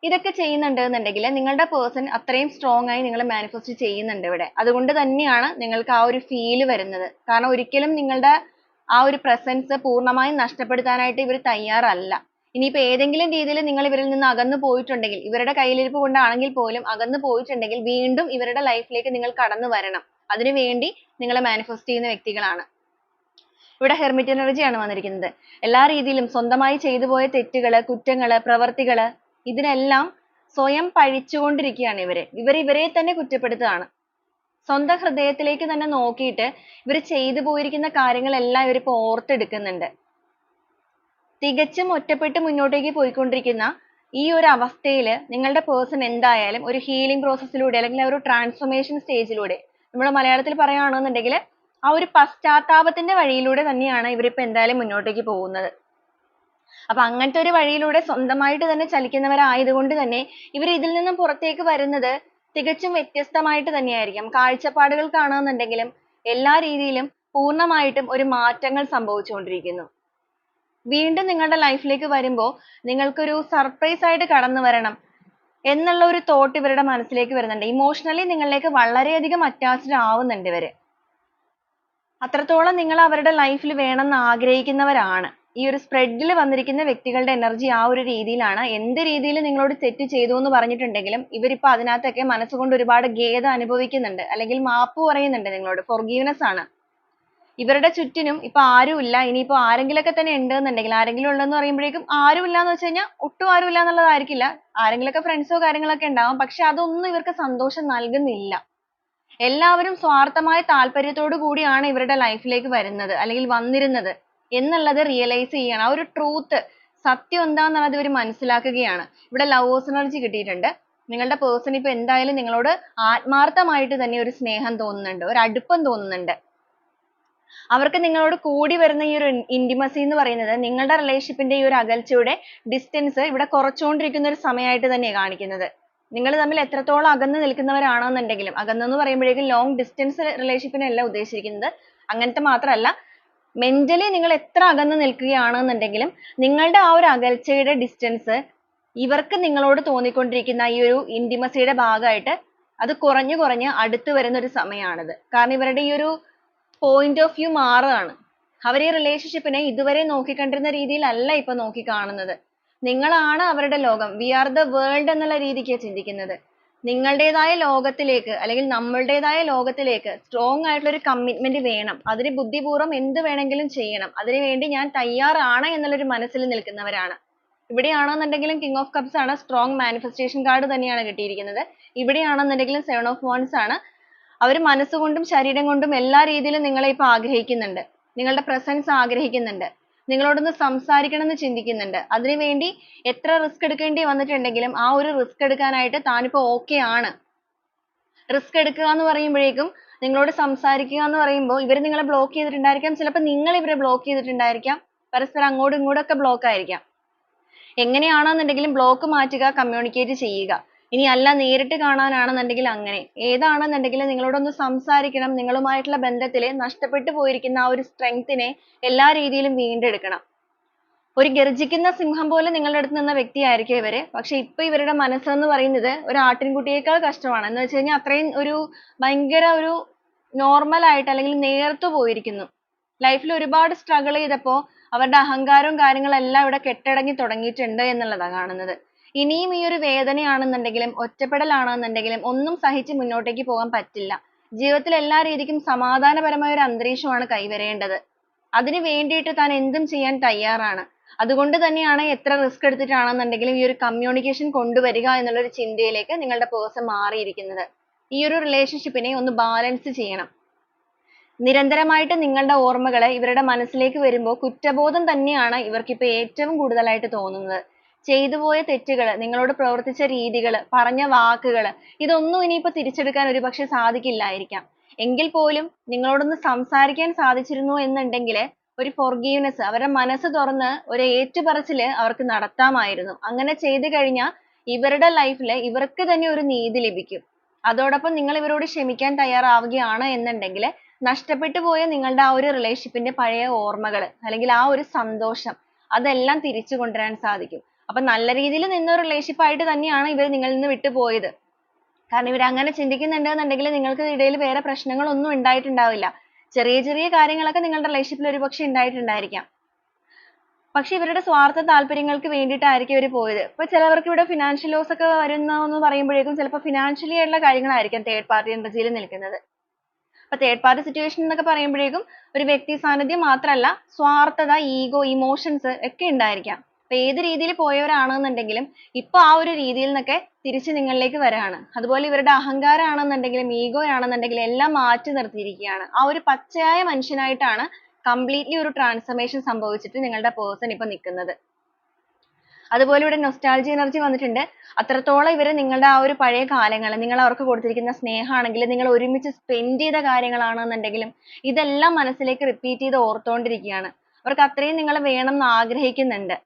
ഇതൊക്കെ ചെയ്യുന്നുണ്ട് എന്നുണ്ടെങ്കിൽ നിങ്ങളുടെ പേഴ്സൺ അത്രയും സ്ട്രോങ് ആയി നിങ്ങളെ മാനിഫെസ്റ്റ് ചെയ്യുന്നുണ്ട് ഇവിടെ. അതുകൊണ്ട് തന്നെയാണ് നിങ്ങൾക്ക് ആ ഒരു ഫീൽ വരുന്നത്. കാരണം ഒരിക്കലും നിങ്ങളുടെ ആ ഒരു പ്രസൻസ് പൂർണ്ണമായും നഷ്ടപ്പെടുത്താനായിട്ട് ഇവർ തയ്യാറല്ല. ഇനിയിപ്പോൾ ഏതെങ്കിലും രീതിയിൽ നിങ്ങൾ ഇവരിൽ നിന്ന് അകന്നു പോയിട്ടുണ്ടെങ്കിൽ, ഇവരുടെ കയ്യിലിരിപ്പ് കൊണ്ടാണെങ്കിൽ പോലും അകന്നു പോയിട്ടുണ്ടെങ്കിൽ വീണ്ടും ഇവരുടെ ലൈഫിലേക്ക് നിങ്ങൾ കടന്നു വരണം. അതിനുവേണ്ടി നിങ്ങളെ മാനിഫെസ്റ്റ് ചെയ്യുന്ന വ്യക്തികളാണ്. ഇവിടെ ഹെർമിറ്റ് എനർജിയാണ് വന്നിരിക്കുന്നത്. എല്ലാ രീതിയിലും സ്വന്തമായി ചെയ്തു പോയ തെറ്റുകൾ, കുറ്റങ്ങൾ, പ്രവർത്തികൾ ഇതിനെല്ലാം സ്വയം പഴിച്ചുകൊണ്ടിരിക്കുകയാണ് ഇവരെ തന്നെ കുറ്റപ്പെടുത്തുകയാണ്. സ്വന്തം ഹൃദയത്തിലേക്ക് തന്നെ നോക്കിയിട്ട് ഇവർ ചെയ്തു പോയിരിക്കുന്ന കാര്യങ്ങളെല്ലാം ഇവരിപ്പോൾ ഓർത്തെടുക്കുന്നുണ്ട്. തികച്ചും ഒറ്റപ്പെട്ട് മുന്നോട്ടേക്ക് പോയിക്കൊണ്ടിരിക്കുന്ന ഈ ഒരു അവസ്ഥയിൽ നിങ്ങളുടെ പേഴ്സൺ എന്തായാലും ഒരു ഹീലിംഗ് പ്രോസസ്സിലൂടെ അല്ലെങ്കിൽ ഒരു ട്രാൻസ്ഫോർമേഷൻ സ്റ്റേജിലൂടെ, നമ്മൾ മലയാളത്തിൽ പറയുകയാണെന്നുണ്ടെങ്കിൽ ആ ഒരു പശ്ചാത്താപത്തിന്റെ വഴിയിലൂടെ തന്നെയാണ് ഇവരിപ്പോൾ എന്തായാലും മുന്നോട്ടേക്ക് പോകുന്നത്. അപ്പൊ അങ്ങനത്തെ ഒരു വഴിയിലൂടെ സ്വന്തമായിട്ട് തന്നെ ചലിക്കുന്നവരായതുകൊണ്ട് തന്നെ ഇവർ ഇതിൽ നിന്നും പുറത്തേക്ക് വരുന്നത് തികച്ചും വ്യത്യസ്തമായിട്ട് തന്നെയായിരിക്കും. കാഴ്ചപ്പാടുകൾ കാണുന്നുണ്ടെങ്കിലും എല്ലാ രീതിയിലും പൂർണ്ണമായിട്ടും ഒരു മാറ്റങ്ങൾ സംഭവിച്ചുകൊണ്ടിരിക്കുന്നു. വീണ്ടും നിങ്ങളുടെ ലൈഫിലേക്ക് വരുമ്പോൾ നിങ്ങൾക്കൊരു സർപ്രൈസ് ആയിട്ട് കടന്നു വരണം എന്നുള്ള ഒരു തോട്ട് ഇവരുടെ മനസ്സിലേക്ക് വരുന്നുണ്ട്. ഇമോഷണലി നിങ്ങളിലേക്ക് വളരെയധികം അറ്റാച്ച്ഡ് ആവുന്നുണ്ട് ഇവര്. അത്രത്തോളം നിങ്ങൾ അവരുടെ ലൈഫിൽ വേണമെന്ന് ആഗ്രഹിക്കുന്നവരാണ്. ഈ ഒരു സ്പ്രെഡിൽ വന്നിരിക്കുന്ന വ്യക്തികളുടെ എനർജി ആ ഒരു രീതിയിലാണ്. എന്ത് രീതിയിൽ നിങ്ങളോട് തെറ്റ് ചെയ്തു എന്ന് പറഞ്ഞിട്ടുണ്ടെങ്കിലും ഇവരിപ്പോ അതിനകത്തൊക്കെ മനസ്സുകൊണ്ട് ഒരുപാട് ഖേദം അനുഭവിക്കുന്നുണ്ട്, അല്ലെങ്കിൽ മാപ്പ് പറയുന്നുണ്ട് നിങ്ങളോട്. ഫോർഗീവ്നെസ് ആണ്. ഇവരുടെ ചുറ്റിനും ഇപ്പൊ ആരുമില്ല. ഇനിയിപ്പോ ആരെങ്കിലൊക്കെ തന്നെ ഉണ്ട് എന്നുണ്ടെങ്കിൽ, ആരെങ്കിലും ഉള്ളെന്ന് പറയുമ്പോഴേക്കും ആരുമില്ല എന്ന് വെച്ച് കഴിഞ്ഞാൽ ഒട്ടും ആരുമില്ല എന്നുള്ളതായിരിക്കില്ല. ആരെങ്കിലൊക്കെ ഫ്രണ്ട്സോ കാര്യങ്ങളൊക്കെ ഉണ്ടാവും. പക്ഷെ അതൊന്നും ഇവർക്ക് സന്തോഷം നൽകുന്നില്ല. എല്ലാവരും സ്വാർത്ഥമായ താല്പര്യത്തോടു കൂടിയാണ് ഇവരുടെ ലൈഫിലേക്ക് വരുന്നത് അല്ലെങ്കിൽ വന്നിരുന്നത് എന്നുള്ളത് റിയലൈസ് ചെയ്യണം. ആ ഒരു ട്രൂത്ത്, സത്യം എന്താണെന്നുള്ളത് ഇവർ മനസ്സിലാക്കുകയാണ്. ഇവിടെ ലവേഴ്സ് എനർജി കിട്ടിയിട്ടുണ്ട്. നിങ്ങളുടെ പേഴ്സൺ ഇപ്പൊ എന്തായാലും നിങ്ങളോട് ആത്മാർത്ഥമായിട്ട് തന്നെ ഒരു സ്നേഹം തോന്നുന്നുണ്ട്, ഒരു അടുപ്പം തോന്നുന്നുണ്ട്. അവർക്ക് നിങ്ങളോട് കൂടി വരുന്ന ഈ ഒരു ഇന്റിമസി എന്ന് പറയുന്നത് നിങ്ങളുടെ റിലേഷൻഷിപ്പിന്റെ ഈ ഒരു അകൽച്ചയുടെ ഡിസ്റ്റൻസ് ഇവിടെ കുറച്ചുകൊണ്ടിരിക്കുന്ന ഒരു സമയമായിട്ട് തന്നെയാണ് കാണിക്കുന്നത്. നിങ്ങൾ തമ്മിൽ എത്രത്തോളം അകന്ന് നിൽക്കുന്നവരാണെന്നുണ്ടെങ്കിലും, അകന്നെന്ന് പറയുമ്പോഴേക്കും ലോങ് ഡിസ്റ്റൻസ് റിലേഷൻഷിപ്പിനല്ല ഉദ്ദേശിക്കുന്നത്, അങ്ങനത്തെ മാത്രമല്ല, മെന്റലി നിങ്ങൾ എത്ര അകന്ന് നിൽക്കുകയാണെന്നുണ്ടെങ്കിലും നിങ്ങളുടെ ആ ഒരു അകൽച്ചയുടെ ഡിസ്റ്റൻസ് ഇവർക്ക് നിങ്ങളോട് തോന്നിക്കൊണ്ടിരിക്കുന്ന ഈ ഒരു ഇന്റിമസിയുടെ ഭാഗമായിട്ട് അത് കുറഞ്ഞു കുറഞ്ഞ് അടുത്ത് വരുന്ന ഒരു സമയമാണിത്. കാരണം ഇവരുടെ ഈ ഒരു പോയിന്റ് ഓഫ് വ്യൂ മാറുകയാണ്. അവർ ഈ റിലേഷൻഷിപ്പിനെ ഇതുവരെ നോക്കിക്കണ്ടിരുന്ന രീതിയിലല്ല ഇപ്പൊ നോക്കി കാണുന്നത്. നിങ്ങളാണ് അവരുടെ ലോകം, വി ആർ ദ വേൾഡ് എന്നുള്ള രീതിക്കാണ് ചിന്തിക്കുന്നത്. നിങ്ങളുടേതായ ലോകത്തിലേക്ക് അല്ലെങ്കിൽ നമ്മളുടേതായ ലോകത്തിലേക്ക് സ്ട്രോങ് ആയിട്ടുള്ള ഒരു കമ്മിറ്റ്മെന്റ് വേണം. അതിന് ബുദ്ധിപൂർവ്വം എന്ത് വേണമെങ്കിലും ചെയ്യണം, അതിനുവേണ്ടി ഞാൻ തയ്യാറാണ് എന്നുള്ളൊരു മനസ്സിൽ നിൽക്കുന്നവരാണ്. ഇവിടെയാണെന്നുണ്ടെങ്കിലും കിങ് ഓഫ് കപ്സ് ആണ്, സ്ട്രോങ് മാനിഫെസ്റ്റേഷൻ കാർഡ് തന്നെയാണ് കിട്ടിയിരിക്കുന്നത്. ഇവിടെയാണെന്നുണ്ടെങ്കിലും 7 ഓഫ് വാൻഡ്സ് ആണ്. അവർ മനസ്സുകൊണ്ടും ശരീരം കൊണ്ടും എല്ലാ രീതിയിലും നിങ്ങളെ ഇപ്പൊ ആഗ്രഹിക്കുന്നുണ്ട്. നിങ്ങളുടെ പ്രസൻസ് ആഗ്രഹിക്കുന്നുണ്ട്. നിങ്ങളോടൊന്ന് സംസാരിക്കണം എന്ന് ചിന്തിക്കുന്നുണ്ട്. അതിനുവേണ്ടി എത്ര റിസ്ക് എടുക്കേണ്ടി വന്നിട്ടുണ്ടെങ്കിലും ആ ഒരു റിസ്ക് എടുക്കാനായിട്ട് താനിപ്പോ ഓക്കെ ആണ്. റിസ്ക് എടുക്കുക എന്ന് പറയുമ്പോഴേക്കും നിങ്ങളോട് സംസാരിക്കുക എന്ന് പറയുമ്പോൾ ഇവർ നിങ്ങളെ ബ്ലോക്ക് ചെയ്തിട്ടുണ്ടായിരിക്കാം, ചിലപ്പോൾ നിങ്ങൾ ഇവരെ ബ്ലോക്ക് ചെയ്തിട്ടുണ്ടായിരിക്കാം, പരസ്പരം അങ്ങോട്ടും ഇങ്ങോട്ടും ഒക്കെ ബ്ലോക്ക് ആയിരിക്കാം. എങ്ങനെയാണെന്നുണ്ടെങ്കിലും ബ്ലോക്ക് മാറ്റുക, കമ്മ്യൂണിക്കേറ്റ് ചെയ്യുക. ഇനി അല്ല നേരിട്ട് കാണാനാണെന്നുണ്ടെങ്കിൽ അങ്ങനെ ഏതാണെന്നുണ്ടെങ്കിലും നിങ്ങളോടൊന്ന് സംസാരിക്കണം. നിങ്ങളുമായിട്ടുള്ള ബന്ധത്തിൽ നഷ്ടപ്പെട്ടു പോയിരിക്കുന്ന ആ ഒരു സ്ട്രെങ്ത്തിനെ എല്ലാ രീതിയിലും വീണ്ടെടുക്കണം. ഒരു ഗർജിക്കുന്ന സിംഹം പോലെ നിങ്ങളുടെ അടുത്ത് നിന്ന വ്യക്തിയായിരിക്കും ഇവര്. പക്ഷെ ഇപ്പൊ ഇവരുടെ മനസ്സെന്ന് പറയുന്നത് ഒരു ആട്ടിൻകുട്ടിയേക്കാൾ കഷ്ടമാണ്. എന്ന് വെച്ച് കഴിഞ്ഞാൽ അത്രയും ഒരു ഭയങ്കര ഒരു നോർമൽ ആയിട്ട് അല്ലെങ്കിൽ നേർത്തു പോയിരിക്കുന്നു. ലൈഫിൽ ഒരുപാട് സ്ട്രഗിൾ ചെയ്തപ്പോ അവരുടെ അഹങ്കാരവും കാര്യങ്ങളെല്ലാം ഇവിടെ കെട്ടടങ്ങി തുടങ്ങിയിട്ടുണ്ട് എന്നുള്ളതാണ് കാണുന്നത്. ഇനിയും ഈ ഒരു വേദനയാണെന്നുണ്ടെങ്കിലും ഒറ്റപ്പെടലാണെന്നുണ്ടെങ്കിലും ഒന്നും സഹിച്ച് മുന്നോട്ടേക്ക് പോകാൻ പറ്റില്ല. ജീവിതത്തിൽ എല്ലാ രീതിക്കും സമാധാനപരമായ ഒരു അന്തരീക്ഷമാണ് കൈവരേണ്ടത്. അതിന് വേണ്ടിയിട്ട് താൻ എന്തും ചെയ്യാൻ തയ്യാറാണ്. അതുകൊണ്ട് തന്നെയാണ് എത്ര റിസ്ക് എടുത്തിട്ടാണെന്നുണ്ടെങ്കിലും ഈ ഒരു കമ്മ്യൂണിക്കേഷൻ കൊണ്ടുവരിക എന്നുള്ള ഒരു ചിന്തയിലേക്ക് നിങ്ങളുടെ പേഴ്സൺ മാറിയിരിക്കുന്നത്. ഈ ഒരു റിലേഷൻഷിപ്പിനെ ഒന്ന് ബാലൻസ് ചെയ്യണം. നിരന്തരമായിട്ട് നിങ്ങളുടെ ഓർമ്മകൾ ഇവരുടെ മനസ്സിലേക്ക് വരുമ്പോൾ കുറ്റബോധം തന്നെയാണ് ഇവർക്കിപ്പോൾ ഏറ്റവും കൂടുതലായിട്ട് തോന്നുന്നത്. ചെയ്തുപോയ തെറ്റുകൾ, നിങ്ങളോട് പ്രവർത്തിച്ച രീതികൾ, പറഞ്ഞ വാക്കുകൾ, ഇതൊന്നും ഇനിയിപ്പോൾ തിരിച്ചെടുക്കാൻ ഒരുപക്ഷെ സാധിക്കില്ലായിരിക്കാം. എങ്കിൽ പോലും നിങ്ങളോടൊന്ന് സംസാരിക്കാൻ സാധിച്ചിരുന്നു എന്നുണ്ടെങ്കിൽ ഒരു ഫോർഗീവ്നെസ്, അവരുടെ മനസ്സ് തുറന്ന് ഒരു ഏറ്റുപറച്ചിൽ അവർക്ക് നടത്താമായിരുന്നു. അങ്ങനെ ചെയ്തു കഴിഞ്ഞാൽ ഇവരുടെ ലൈഫിൽ ഇവർക്ക് തന്നെ ഒരു നീതി ലഭിക്കും. അതോടൊപ്പം നിങ്ങൾ ഇവരോട് ക്ഷമിക്കാൻ തയ്യാറാവുകയാണ് എന്നുണ്ടെങ്കിൽ നഷ്ടപ്പെട്ടു പോയ നിങ്ങളുടെ ആ ഒരു റിലേഷൻഷിപ്പിന്റെ പഴയ ഓർമ്മകൾ അല്ലെങ്കിൽ ആ ഒരു സന്തോഷം അതെല്ലാം തിരിച്ചു കൊണ്ടുവരാൻ സാധിക്കും. അപ്പൊ നല്ല രീതിയിൽ നിന്ന റിലേഷൻഷിപ്പ് ആയിട്ട് തന്നെയാണ് ഇവർ നിങ്ങളിൽ നിന്ന് വിട്ടുപോയത്. കാരണം ഇവർ അങ്ങനെ ചിന്തിക്കുന്നുണ്ടെന്നുണ്ടെങ്കിൽ നിങ്ങൾക്ക് ഇടയിൽ വേറെ പ്രശ്നങ്ങളൊന്നും ഉണ്ടായിട്ടുണ്ടാവില്ല. ചെറിയ ചെറിയ കാര്യങ്ങളൊക്കെ നിങ്ങളുടെ റിലേഷൻഷിപ്പിൽ ഒരുപക്ഷെ ഉണ്ടായിട്ടുണ്ടായിരിക്കാം. പക്ഷെ ഇവരുടെ സ്വാർത്ഥ താല്പര്യങ്ങൾക്ക് വേണ്ടിയിട്ടായിരിക്കും ഇവർ പോയത്. ഇപ്പൊ ചിലവർക്ക് ഇവിടെ ഫിനാൻഷ്യൽ ലോസ് ഒക്കെ വരുന്നു പറയുമ്പോഴേക്കും ചിലപ്പോൾ ഫിനാൻഷ്യലി ആയിട്ടുള്ള കാര്യങ്ങളായിരിക്കാം തേർഡ് പാർട്ടി എനർജിയിൽ നിൽക്കുന്നത്. അപ്പൊ തേർഡ് പാർട്ടി സിറ്റുവേഷൻ എന്നൊക്കെ പറയുമ്പോഴേക്കും ഒരു വ്യക്തി സാന്നിധ്യം മാത്രമല്ല, സ്വാർത്ഥത, ഈഗോ, ഇമോഷൻസ് ഒക്കെ ഉണ്ടായിരിക്കാം. അപ്പൊ ഏത് രീതിയിൽ പോയവരാണെന്നുണ്ടെങ്കിലും ഇപ്പൊ ആ ഒരു രീതിയിൽ നിന്നൊക്കെ തിരിച്ച് നിങ്ങളിലേക്ക് വരാണ്. അതുപോലെ ഇവരുടെ അഹങ്കാരം ആണെന്നുണ്ടെങ്കിലും ഈഗോ ആണെന്നുണ്ടെങ്കിലും എല്ലാം മാറ്റി നിർത്തിയിരിക്കുകയാണ്. ആ ഒരു പച്ചയായ മനുഷ്യനായിട്ടാണ് കംപ്ലീറ്റ്ലി ഒരു ട്രാൻസ്ഫർമേഷൻ സംഭവിച്ചിട്ട് നിങ്ങളുടെ പേഴ്സൺ ഇപ്പൊ നിൽക്കുന്നത്. അതുപോലെ ഇവിടെ നൊസ്റ്റാൾജി എനർജി വന്നിട്ടുണ്ട്. അത്രത്തോളം ഇവര് നിങ്ങളുടെ ആ ഒരു പഴയ കാലങ്ങൾ, നിങ്ങൾ അവർക്ക് കൊടുത്തിരിക്കുന്ന സ്നേഹമാണെങ്കിലും നിങ്ങൾ ഒരുമിച്ച് സ്പെൻഡ് ചെയ്ത കാര്യങ്ങളാണെന്നുണ്ടെങ്കിലും ഇതെല്ലാം മനസ്സിലേക്ക് റിപ്പീറ്റ് ചെയ്ത് ഓർത്തുകൊണ്ടിരിക്കുകയാണ്. അവർക്ക് അത്രയും നിങ്ങൾ വേണം എന്ന് ആഗ്രഹിക്കുന്നുണ്ട്.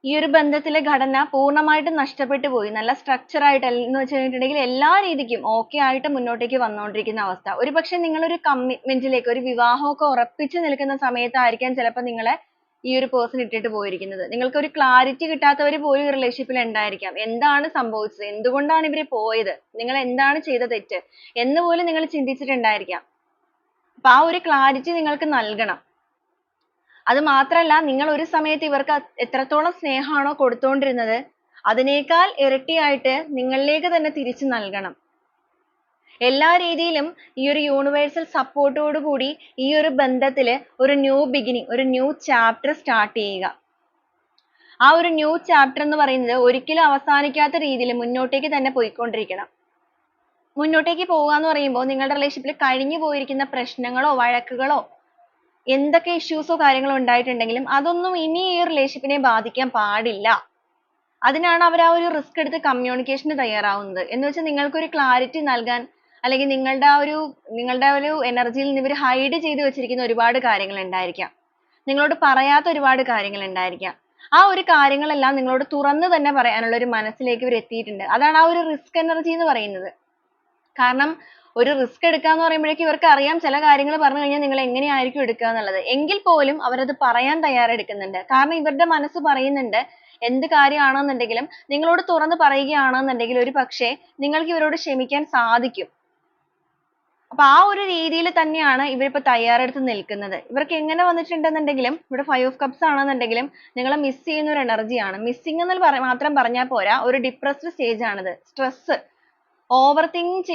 ഈ ഒരു ബന്ധത്തിലെ ഘടന പൂർണ്ണമായിട്ടും നഷ്ടപ്പെട്ടു പോയി. നല്ല സ്ട്രക്ചർ ആയിട്ട് എന്ന് വെച്ചിട്ടുണ്ടെങ്കിൽ എല്ലാ രീതിക്കും ഓക്കെ ആയിട്ട് മുന്നോട്ടേക്ക് വന്നുകൊണ്ടിരിക്കുന്ന അവസ്ഥ. ഒരുപക്ഷെ നിങ്ങളൊരു കമ്മിറ്റ്മെന്റിലേക്ക്, ഒരു വിവാഹമൊക്കെ ഉറപ്പിച്ചു നിൽക്കുന്ന സമയത്തായിരിക്കാം ചിലപ്പോൾ നിങ്ങളെ ഈ ഒരു പേഴ്സൺ ഇട്ടിട്ട് പോയിരിക്കുന്നത്. നിങ്ങൾക്ക് ഒരു ക്ലാരിറ്റി കിട്ടാത്തവർ പോലും ഈ റിലേഷൻഷിപ്പിൽ ഉണ്ടായിരിക്കാം. എന്താണ് സംഭവിച്ചത്, എന്തുകൊണ്ടാണ് ഇവര് പോയത്, നിങ്ങൾ എന്താണ് ചെയ്ത തെറ്റ് എന്ന് പോലും നിങ്ങൾ ചിന്തിച്ചിട്ടുണ്ടായിരിക്കാം. അപ്പൊ ആ ഒരു ക്ലാരിറ്റി നിങ്ങൾക്ക് നൽകണം. അത് മാത്രമല്ല, നിങ്ങൾ ഒരു സമയത്ത് ഇവർക്ക് എത്രത്തോളം സ്നേഹമാണോ കൊടുത്തുകൊണ്ടിരുന്നത് അതിനേക്കാൾ ഇരട്ടിയായിട്ട് നിങ്ങളിലേക്ക് തന്നെ തിരിച്ചു നൽകണം. എല്ലാ രീതിയിലും ഈ ഒരു യൂണിവേഴ്സൽ സപ്പോർട്ടോട് കൂടി ഈ ഒരു ബന്ധത്തിൽ ഒരു ന്യൂ ബിഗിനിങ്, ഒരു ന്യൂ ചാപ്റ്റർ സ്റ്റാർട്ട് ചെയ്യുക. ആ ഒരു ന്യൂ ചാപ്റ്റർ എന്ന് പറയുന്നത് ഒരിക്കലും അവസാനിക്കാത്ത രീതിയിൽ മുന്നോട്ടേക്ക് തന്നെ പോയിക്കൊണ്ടിരിക്കണം. മുന്നോട്ടേക്ക് പോവുക എന്ന് പറയുമ്പോൾ നിങ്ങളുടെ റിലേഷൻഷിപ്പിൽ കഴിഞ്ഞു പോയിരിക്കുന്ന പ്രശ്നങ്ങളോ വഴക്കുകളോ എന്തൊക്കെ ഇഷ്യൂസോ കാര്യങ്ങളോ ഉണ്ടായിട്ടുണ്ടെങ്കിലും അതൊന്നും ഇനി ഈ റിലേഷൻഷിപ്പിനെ ബാധിക്കാൻ പാടില്ല. അതിനാണ് അവർ ആ ഒരു റിസ്ക് എടുത്ത് കമ്മ്യൂണിക്കേഷന് തയ്യാറാവുന്നത്. എന്ന് വെച്ചാൽ നിങ്ങൾക്കൊരു ക്ലാരിറ്റി നൽകാൻ, അല്ലെങ്കിൽ നിങ്ങളുടെ ഒരു എനർജിയിൽ നിന്ന് ഇവർ ഹൈഡ് ചെയ്ത് വെച്ചിരിക്കുന്ന ഒരുപാട് കാര്യങ്ങൾ ഉണ്ടായിരിക്കാം. നിങ്ങളോട് പറയാത്ത ഒരുപാട് കാര്യങ്ങൾ ഉണ്ടായിരിക്കാം. ആ ഒരു കാര്യങ്ങളെല്ലാം നിങ്ങളോട് തുറന്ന് തന്നെ പറയാനുള്ള ഒരു മനസ്സിലേക്ക് ഇവർ എത്തിയിട്ടുണ്ട്. അതാണ് ആ ഒരു റിസ്ക് എനർജി എന്ന് പറയുന്നത്. കാരണം ഒരു റിസ്ക് എടുക്കുക എന്ന് പറയുമ്പോഴേക്കും ഇവർക്ക് അറിയാം ചില കാര്യങ്ങൾ പറഞ്ഞു കഴിഞ്ഞാൽ നിങ്ങൾ എങ്ങനെയായിരിക്കും എടുക്കുക എന്നുള്ളത്. എങ്കിൽ പോലും അവരത് പറയാൻ തയ്യാറെടുക്കുന്നുണ്ട്. കാരണം ഇവരുടെ മനസ്സ് പറയുന്നുണ്ട്, എന്ത് കാര്യമാണെന്നുണ്ടെങ്കിലും നിങ്ങളോട് തുറന്ന് പറയുകയാണെന്നുണ്ടെങ്കിൽ ഒരു പക്ഷേ നിങ്ങൾക്ക് ഇവരോട് ക്ഷമിക്കാൻ സാധിക്കും. അപ്പൊ ആ ഒരു രീതിയിൽ തന്നെയാണ് ഇവരിപ്പോ തയ്യാറെടുത്ത് നിൽക്കുന്നത്. ഇവർക്ക് എങ്ങനെ വന്നിട്ടുണ്ടെന്നുണ്ടെങ്കിലും ഇവിടെ 5 of cups ആണെന്നുണ്ടെങ്കിലും നിങ്ങളെ മിസ് ചെയ്യുന്ന ഒരു എനർജിയാണ്. മിസ്സിംഗ് എന്ന് മാത്രം പറഞ്ഞാൽ പോരാ, ഒരു ഡിപ്രസ്ഡ് സ്റ്റേജ് ആണിത്. സ്ട്രെസ്, ഓവർ തിങ്ക്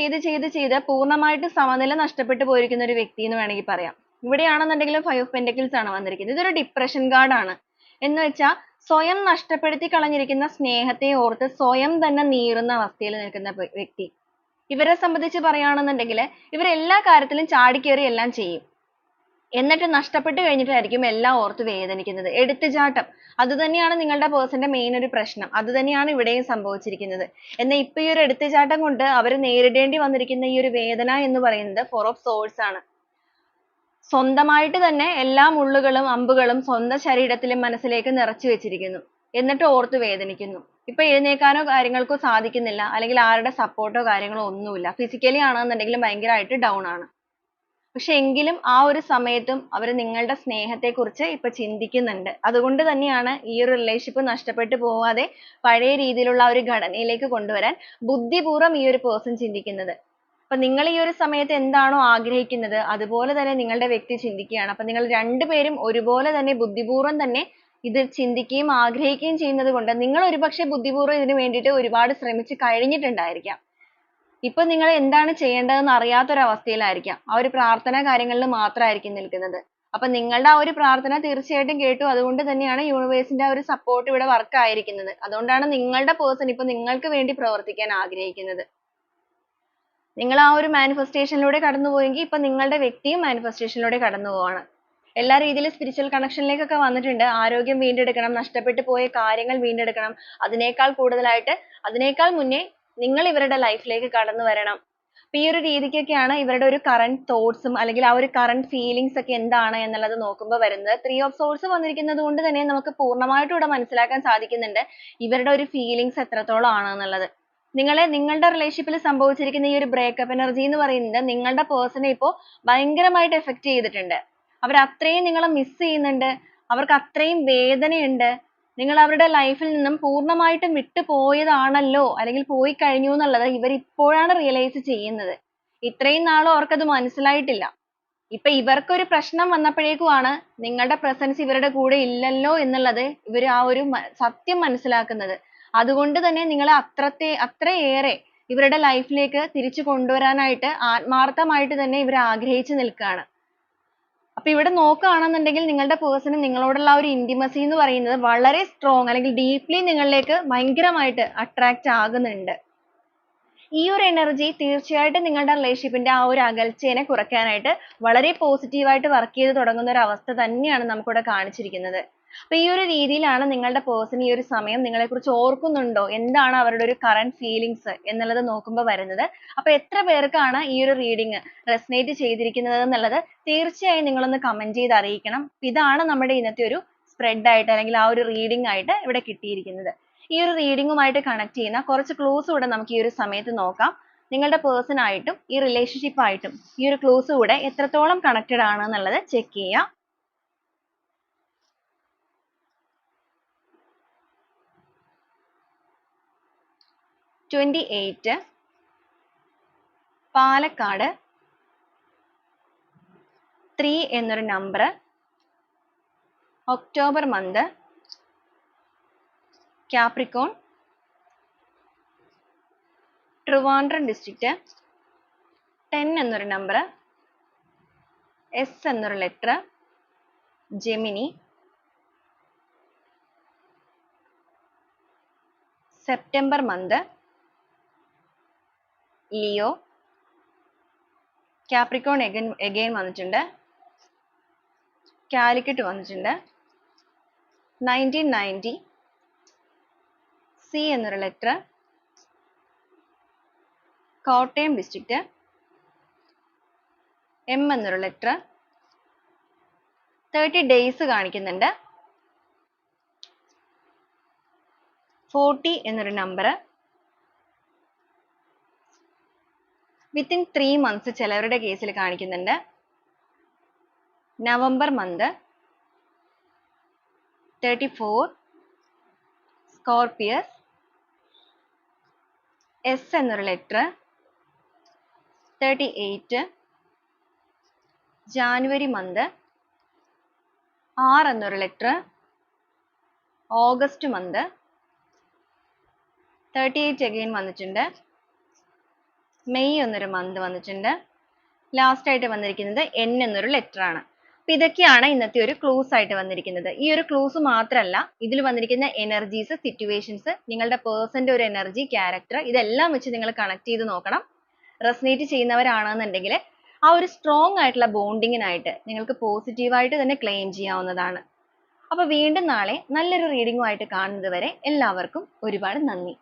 ചെയ്ത് പൂർണ്ണമായിട്ട് സമനില നഷ്ടപ്പെട്ടു പോയിരിക്കുന്ന ഒരു വ്യക്തി എന്ന് വേണമെങ്കിൽ പറയാം. ഇവിടെയാണെന്നുണ്ടെങ്കിലും 5 of pentacles ആണ് വന്നിരിക്കുന്നത്. ഇതൊരു ഡിപ്രഷൻ കാർഡ് ആണ്. എന്ന് വെച്ചാൽ സ്വയം നഷ്ടപ്പെടുത്തി കളഞ്ഞിരിക്കുന്ന സ്നേഹത്തെ ഓർത്ത് സ്വയം തന്നെ നീറുന്ന അവസ്ഥയിൽ നിൽക്കുന്ന വ്യക്തി. ഇവരെ സംബന്ധിച്ച് പറയുകയാണെന്നുണ്ടെങ്കിൽ ഇവർ എല്ലാ കാര്യത്തിലും ചാടിക്കേറി എല്ലാം ചെയ്യും. എന്നിട്ട് നഷ്ടപ്പെട്ട് കഴിഞ്ഞിട്ടായിരിക്കും എല്ലാം ഓർത്ത് വേദനിക്കുന്നത്. എടുത്തുചാട്ടം, അത് തന്നെയാണ് നിങ്ങളുടെ പേഴ്സന്റെ മെയിൻ ഒരു പ്രശ്നം. അത് തന്നെയാണ് ഇവിടെയും സംഭവിച്ചിരിക്കുന്നത്. എന്നാൽ ഇപ്പൊ ഈ ഒരു എടുത്തുചാട്ടം കൊണ്ട് അവർ നേരിടേണ്ടി വന്നിരിക്കുന്ന ഈ ഒരു വേദന എന്ന് പറയുന്നത് 4 of swords ആണ്. സ്വന്തമായിട്ട് തന്നെ എല്ലാ മുള്ളുകളും അമ്പുകളും സ്വന്തം ശരീരത്തിലും മനസ്സിലേക്ക് നിറച്ചു വെച്ചിരിക്കുന്നു. എന്നിട്ട് ഓർത്ത് വേദനിക്കുന്നു. ഇപ്പൊ എഴുന്നേൽക്കാനോ കാര്യങ്ങൾക്കോ സാധിക്കുന്നില്ല, അല്ലെങ്കിൽ ആരുടെ സപ്പോർട്ടോ കാര്യങ്ങളോ ഒന്നുമില്ല. ഫിസിക്കലി ആണെന്നുണ്ടെങ്കിലും ഭയങ്കരമായിട്ട് ഡൗൺ ആണ്. പക്ഷെ എങ്കിലും ആ ഒരു സമയത്തും അവർ നിങ്ങളുടെ സ്നേഹത്തെക്കുറിച്ച് ഇപ്പൊ ചിന്തിക്കുന്നുണ്ട്. അതുകൊണ്ട് തന്നെയാണ് ഈ ഒരു റിലേഷൻഷിപ്പ് നഷ്ടപ്പെട്ടു പോവാതെ പഴയ രീതിയിലുള്ള ആ ഒരു ഘടനയിലേക്ക് കൊണ്ടുവരാൻ ബുദ്ധിപൂർവ്വം ഈ ഒരു പേഴ്സൺ ചിന്തിക്കുന്നത്. അപ്പൊ നിങ്ങൾ ഈ ഒരു സമയത്ത് എന്താണോ ആഗ്രഹിക്കുന്നത് അതുപോലെ തന്നെ നിങ്ങളുടെ വ്യക്തി ചിന്തിക്കുകയാണ്. അപ്പൊ നിങ്ങൾ രണ്ടുപേരും ഒരുപോലെ തന്നെ ബുദ്ധിപൂർവ്വം തന്നെ ഇത് ചിന്തിക്കുകയും ആഗ്രഹിക്കുകയും ചെയ്യുന്നത് കൊണ്ട് നിങ്ങൾ ഒരുപക്ഷെ ബുദ്ധിപൂർവ്വം ഇതിനു വേണ്ടിയിട്ട് ഒരുപാട് ശ്രമിച്ചു കഴിഞ്ഞിട്ടുണ്ടായിരിക്കാം. ഇപ്പൊ നിങ്ങൾ എന്താണ് ചെയ്യേണ്ടതെന്ന് അറിയാത്ത ഒരു അവസ്ഥയിലായിരിക്കാം. ആ ഒരു പ്രാർത്ഥന കാര്യങ്ങളിൽ മാത്രമായിരിക്കും നിൽക്കുന്നത്. അപ്പൊ നിങ്ങളുടെ ആ ഒരു പ്രാർത്ഥന തീർച്ചയായിട്ടും കേട്ടു. അതുകൊണ്ട് തന്നെയാണ് യൂണിവേഴ്സിന്റെ ആ ഒരു സപ്പോർട്ട് ഇവിടെ വർക്ക് ആയിരിക്കുന്നത്. അതുകൊണ്ടാണ് നിങ്ങളുടെ പേഴ്സൺ ഇപ്പൊ നിങ്ങൾക്ക് വേണ്ടി പ്രവർത്തിക്കാൻ ആഗ്രഹിക്കുന്നത്. നിങ്ങൾ ആ ഒരു മാനിഫെസ്റ്റേഷനിലൂടെ കടന്നുപോയെങ്കിൽ ഇപ്പൊ നിങ്ങളുടെ വ്യക്തിയും മാനിഫെസ്റ്റേഷനിലൂടെ കടന്നു പോവാണ്. എല്ലാ രീതിയിലും സ്പിരിച്വൽ കണക്ഷനിലേക്കൊക്കെ വന്നിട്ടുണ്ട്. ആരോഗ്യം വീണ്ടെടുക്കണം, നഷ്ടപ്പെട്ടു പോയ കാര്യങ്ങൾ വീണ്ടെടുക്കണം, അതിനേക്കാൾ കൂടുതലായിട്ട് അതിനേക്കാൾ മുന്നേ നിങ്ങൾ ഇവരുടെ ലൈഫിലേക്ക് കടന്നു വരണം. അപ്പൊ ഈ ഒരു രീതിക്കൊക്കെയാണ് ഇവരുടെ ഒരു കറന്റ് തോട്ട്സും അല്ലെങ്കിൽ ആ ഒരു കറന്റ് ഫീലിങ്സ് ഒക്കെ എന്താണ് എന്നുള്ളത് നോക്കുമ്പോൾ വരുന്നത്. 3 ഓഫ് സോഴ്സ് വന്നിരിക്കുന്നത് കൊണ്ട് തന്നെ നമുക്ക് പൂർണ്ണമായിട്ടും ഇവിടെ മനസ്സിലാക്കാൻ സാധിക്കുന്നുണ്ട് ഇവരുടെ ഒരു ഫീലിങ്സ് എത്രത്തോളം ആണ് എന്നുള്ളത്. നിങ്ങളുടെ റിലേഷൻഷിപ്പിൽ സംഭവിച്ചിരിക്കുന്ന ഈ ഒരു ബ്രേക്കപ്പ് എനർജി എന്ന് പറയുന്നത് നിങ്ങളുടെ പേഴ്സണെ ഇപ്പോൾ ഭയങ്കരമായിട്ട് എഫക്ട് ചെയ്തിട്ടുണ്ട്. അവർ അത്രയും നിങ്ങളെ മിസ് ചെയ്യുന്നുണ്ട്, അവർക്ക് അത്രയും വേദനയുണ്ട്. നിങ്ങൾ അവരുടെ ലൈഫിൽ നിന്നും പൂർണ്ണമായിട്ടും വിട്ടു പോയതാണല്ലോ അല്ലെങ്കിൽ പോയി കഴിഞ്ഞു എന്നുള്ളത് ഇവർ ഇപ്പോഴാണ് റിയലൈസ് ചെയ്യുന്നത്. ഇത്രയും നാളും അവർക്കത് മനസ്സിലായിട്ടില്ല. ഇപ്പൊ ഇവർക്കൊരു പ്രശ്നം വന്നപ്പോഴേക്കുമാണ് നിങ്ങളുടെ പ്രസൻസ് ഇവരുടെ കൂടെ ഇല്ലല്ലോ എന്നുള്ളത് ഇവർ ആ ഒരു സത്യം മനസ്സിലാക്കുന്നത്. അതുകൊണ്ട് തന്നെ നിങ്ങളെ അത്രയേറെ ഇവരുടെ ലൈഫിലേക്ക് തിരിച്ചു കൊണ്ടുവരാനായിട്ട് ആത്മാർത്ഥമായിട്ട് തന്നെ ഇവർ ആഗ്രഹിച്ചു നിൽക്കുകയാണ്. അപ്പൊ ഇവിടെ നോക്കുകയാണെന്നുണ്ടെങ്കിൽ നിങ്ങളുടെ പേഴ്സൺ നിങ്ങളോടുള്ള ആ ഒരു ഇന്റിമസി എന്ന് പറയുന്നത് വളരെ സ്ട്രോങ് അല്ലെങ്കിൽ ഡീപ്ലി നിങ്ങളിലേക്ക് ഭയങ്കരമായിട്ട് അട്രാക്റ്റ് ആകുന്നുണ്ട്. ഈ ഒരു എനർജി തീർച്ചയായിട്ടും നിങ്ങളുടെ റിലേഷൻഷിപ്പിന്റെ ആ ഒരു അകൽച്ചയെ കുറയ്ക്കാനായിട്ട് വളരെ പോസിറ്റീവായിട്ട് വർക്ക് ചെയ്ത് തുടങ്ങുന്ന ഒരു അവസ്ഥ തന്നെയാണ് നമുക്കിവിടെ കാണിച്ചിരിക്കുന്നത്. അപ്പൊ ഈ ഒരു രീതിയിലാണ് നിങ്ങളുടെ പേഴ്സൺ ഈ ഒരു സമയം നിങ്ങളെക്കുറിച്ച് ഓർക്കുന്നുണ്ടോ, എന്താണ് അവരുടെ ഒരു കറന്റ് ഫീലിങ്സ് എന്നുള്ളത് നോക്കുമ്പോൾ വരുന്നത്. അപ്പൊ എത്ര പേർക്കാണ് ഈ ഒരു റീഡിംഗ് റെസനേറ്റ് ചെയ്തിരിക്കുന്നത് എന്നുള്ളത് തീർച്ചയായും നിങ്ങളൊന്ന് കമന്റ് ചെയ്ത് അറിയിക്കണം. ഇതാണ് നമ്മുടെ ഇന്നത്തെ ഒരു സ്പ്രെഡ് ആയിട്ട് അല്ലെങ്കിൽ ആ ഒരു റീഡിംഗ് ആയിട്ട് ഇവിടെ കിട്ടിയിരിക്കുന്നത്. ഈ ഒരു റീഡിംഗുമായിട്ട് കണക്ട് ചെയ്യുന്ന കുറച്ച് ക്ലൂസ് കൂടെ നമുക്ക് ഈ ഒരു സമയത്ത് നോക്കാം. നിങ്ങളുടെ പേഴ്സൺ ആയിട്ടും ഈ റിലേഷൻഷിപ്പ് ആയിട്ടും ഈ ഒരു ക്ലൂസ് കൂടെ എത്രത്തോളം കണക്റ്റഡ് ആണ് എന്നുള്ളത് ചെക്ക് ചെയ്യാം. പാലക്കാട് 3 എന്നൊരു number, October month, Capricorn, Trivandrum district, 10 എന്നൊരു നമ്പർ, എസ് എന്നൊരു letter, Gemini, September month, Leo, Capricorn again വന്നിട്ടുണ്ട്, കാലിക്കറ്റ് വന്നിട്ടുണ്ട്, 1990, സി എന്നൊരു ലെറ്റർ, കോട്ടയം ഡിസ്ട്രിക്റ്റ്, എം എന്നൊരു ലെറ്റർ, 30 ഡേയ്സ് കാണിക്കുന്നുണ്ട്, 40 എന്നൊരു നമ്പർ, വിത്തിൻ 3 months ചിലവരുടെ കേസിൽ കാണിക്കുന്നുണ്ട്, നവംബർ മന്ത്, 34, സ്കോർപിയസ്, എസ് എന്നൊരു ലെറ്റർ, 38, ജാനുവരി മന്ത്, ആർ എന്നൊരു ലെറ്റർ, ഓഗസ്റ്റ് മന്ത്, 38 അഗെയിൻ വന്നിട്ടുണ്ട്, മെയ് എന്നൊരു മന്ത് വന്നിട്ടുണ്ട്, ലാസ്റ്റ് ആയിട്ട് വന്നിരിക്കുന്നത് എൻ എന്നൊരു ലെറ്റർ ആണ്. അപ്പൊ ഇതൊക്കെയാണ് ഇന്നത്തെ ഒരു ക്ലൂസ് ആയിട്ട് വന്നിരിക്കുന്നത്. ഈ ഒരു ക്ലൂസ് മാത്രമല്ല, ഇതിൽ വന്നിരിക്കുന്ന എനർജീസ്, സിറ്റുവേഷൻസ്, നിങ്ങളുടെ പേഴ്സന്റെ ഒരു എനർജി, ക്യാരക്ടർ, ഇതെല്ലാം വെച്ച് നിങ്ങൾ കണക്ട് ചെയ്ത് നോക്കണം. റെസനേറ്റ് ചെയ്യുന്നവരാണെന്നുണ്ടെങ്കിൽ ആ ഒരു സ്ട്രോങ് ആയിട്ടുള്ള ബോണ്ടിങ്ങിനായിട്ട് നിങ്ങൾക്ക് പോസിറ്റീവായിട്ട് തന്നെ ക്ലെയിം ചെയ്യാവുന്നതാണ്. അപ്പൊ വീണ്ടും നാളെ നല്ലൊരു റീഡിംഗുമായിട്ട് കാണുന്നത് വരെ എല്ലാവർക്കും ഒരുപാട് നന്ദി.